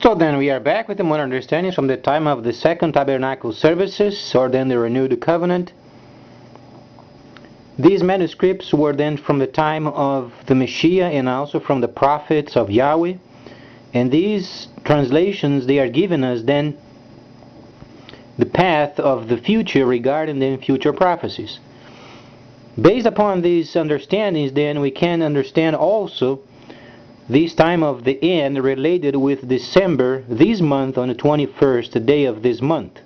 So then we are back with the modern understandings from the time of the Second Tabernacle services, or then the renewed covenant. These manuscripts were then from the time of the Messiah and also from the prophets of Yahweh. And these translations, they are giving us then the path of the future regarding the future prophecies. Based upon these understandings, then we can understand also this time of the end related with December, this month, on the 21st day of this month.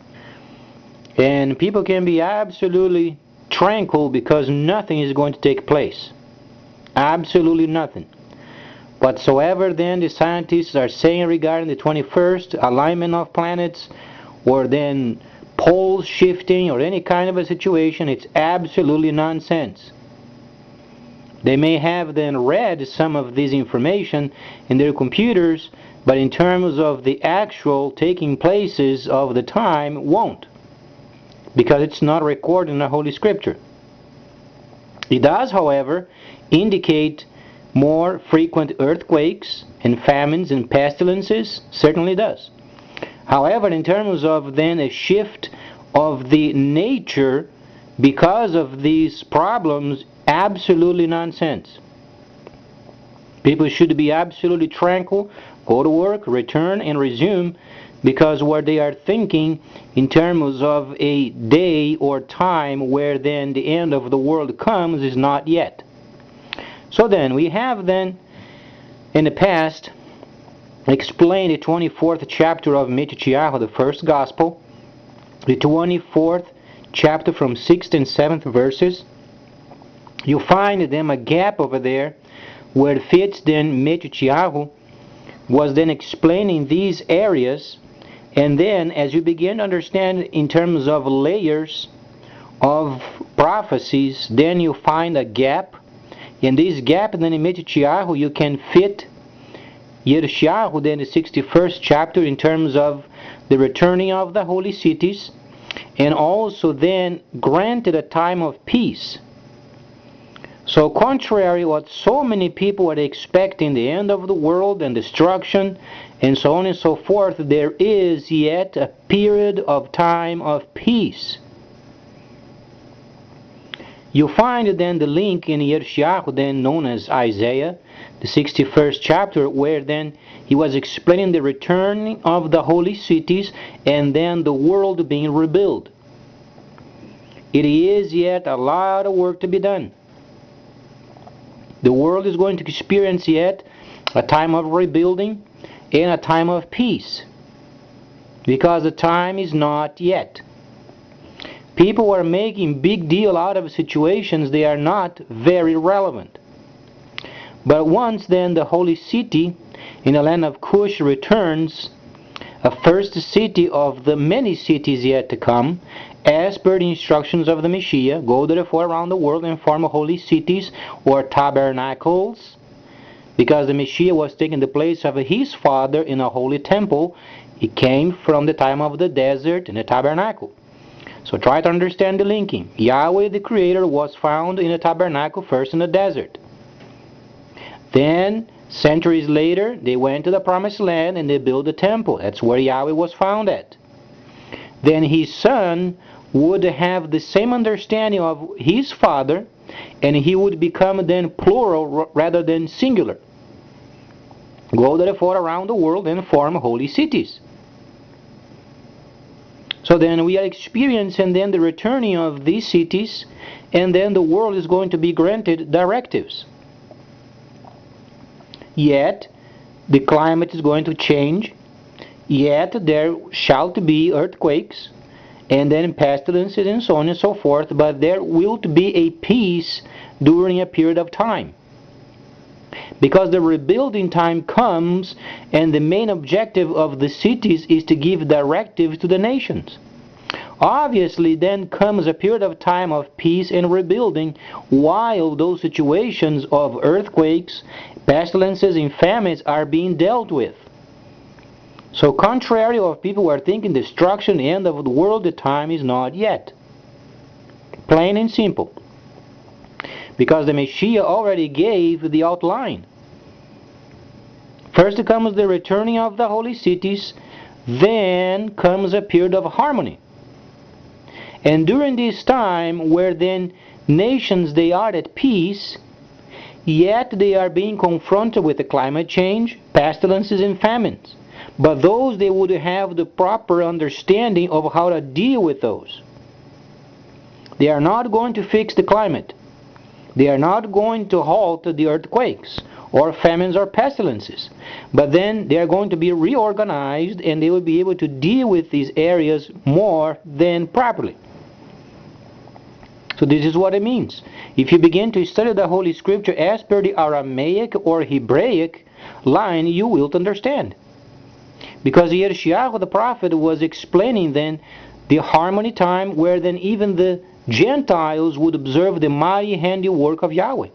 And people can be absolutely tranquil because nothing is going to take place. Absolutely nothing. Whatsoever then the scientists are saying regarding the 21st, alignment of planets, or then poles shifting, or any kind of a situation, it's absolutely nonsense. They may have then read some of this information in their computers, but in terms of the actual taking places of the time, won't. Because it's not recorded in the Holy Scripture. It does, however, indicate more frequent earthquakes and famines and pestilences, certainly does. However, in terms of then a shift of the nature because of these problems, absolutely nonsense. People should be absolutely tranquil, go to work, return, and resume, because what they are thinking in terms of a day or time where then the end of the world comes is not yet. So then, we have then, in the past, explained the 24th chapter of Matthew, the first gospel, the 24th chapter from 6th and 7th verses. You find them a gap over there where it fits then Matthew was then explaining these areas, and then as you begin to understand in terms of layers of prophecies, then you find a gap. In this gap then in Matthew you can fit Yirmiyahu, then the 61st chapter, in terms of the returning of the holy cities, and also then granted a time of peace. So contrary what so many people are expecting, the end of the world and destruction and so on and so forth, there is yet a period of time of peace. You find then the link in Yirmiyahu, then known as Isaiah, the 61st chapter, where then he was explaining the return of the holy cities and then the world being rebuilt. It is yet a lot of work to be done. The world is going to experience yet a time of rebuilding and a time of peace, because the time is not yet. People are making big deal out of situations they are not very relevant. But once then the holy city in the land of Cush returns, a first city of the many cities yet to come, as per the instructions of the Messiah, go therefore around the world and form holy cities or tabernacles, because the Messiah was taking the place of his father in a holy temple. He came from the time of the desert in a tabernacle. So try to understand the linking. Yahweh the Creator was found in a tabernacle first in the desert. Then, centuries later, they went to the promised land and they built a temple. That's where Yahweh was found at. Then his son would have the same understanding of his father, and he would become then plural rather than singular. Go therefore around the world and form holy cities. So then we are experiencing then the returning of these cities, and then the world is going to be granted directives. Yet the climate is going to change, yet there shall be earthquakes, and then pestilences and so on and so forth, but there will be a peace during a period of time. Because the rebuilding time comes, and the main objective of the cities is to give directives to the nations. Obviously, then comes a period of time of peace and rebuilding, while those situations of earthquakes, pestilences, and famines are being dealt with. So contrary of people who are thinking destruction, end of the world, the time is not yet. Plain and simple. Because the Messiah already gave the outline. First comes the returning of the holy cities, then comes a period of harmony. And during this time, where then nations they are at peace, yet they are being confronted with the climate change, pestilences and famines. But those they would have the proper understanding of how to deal with those. They are not going to fix the climate. They are not going to halt the earthquakes or famines or pestilences. But then they are going to be reorganized, and they will be able to deal with these areas more than properly. So this is what it means. If you begin to study the Holy Scripture as per the Aramaic or Hebraic line, you will understand. Because Yirmiyahu the prophet was explaining then the harmony time, where then even the Gentiles would observe the mighty handiwork of Yahweh.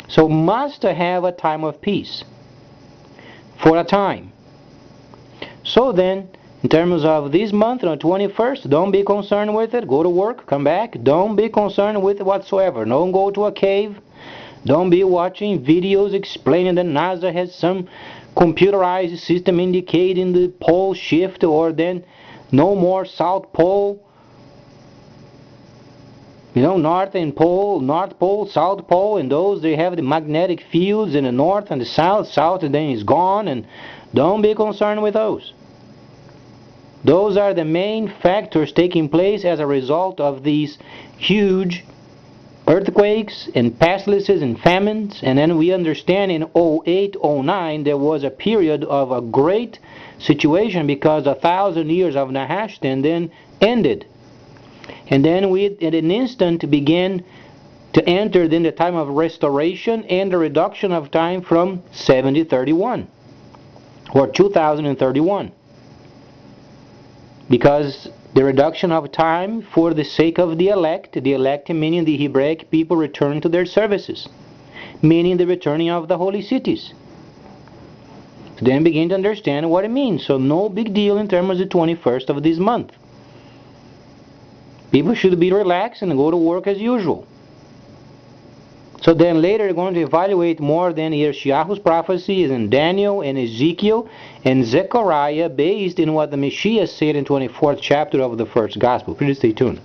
So must have a time of peace. For a time. So then, in terms of this month, on the 21st, don't be concerned with it. Go to work, come back. Don't be concerned with it whatsoever. Don't go to a cave. Don't be watching videos explaining that NASA has some computerized system indicating the pole shift, or then no more South Pole. You know, North Pole, South Pole, and those, they have the magnetic fields in the north and the south. South and then is gone, and don't be concerned with those. Those are the main factors taking place as a result of these huge earthquakes and pestilences and famines. And then we understand in 08, 09 there was a period of a great situation, because 1,000 years of Nehushtan then ended. And then we in an instant began to enter then the time of restoration and the reduction of time from 7031 or 2031. Because the reduction of time for the sake of the elect meaning the Hebraic people, return to their services, meaning the returning of the holy cities. So then begin to understand what it means. So no big deal in terms of the 21st of this month. People should be relaxed and go to work as usual. So then later they're going to evaluate more than Yirmiyahu's prophecies in Daniel and Ezekiel and Zechariah, based in what the Messiah said in 24th chapter of the first gospel. Please stay tuned.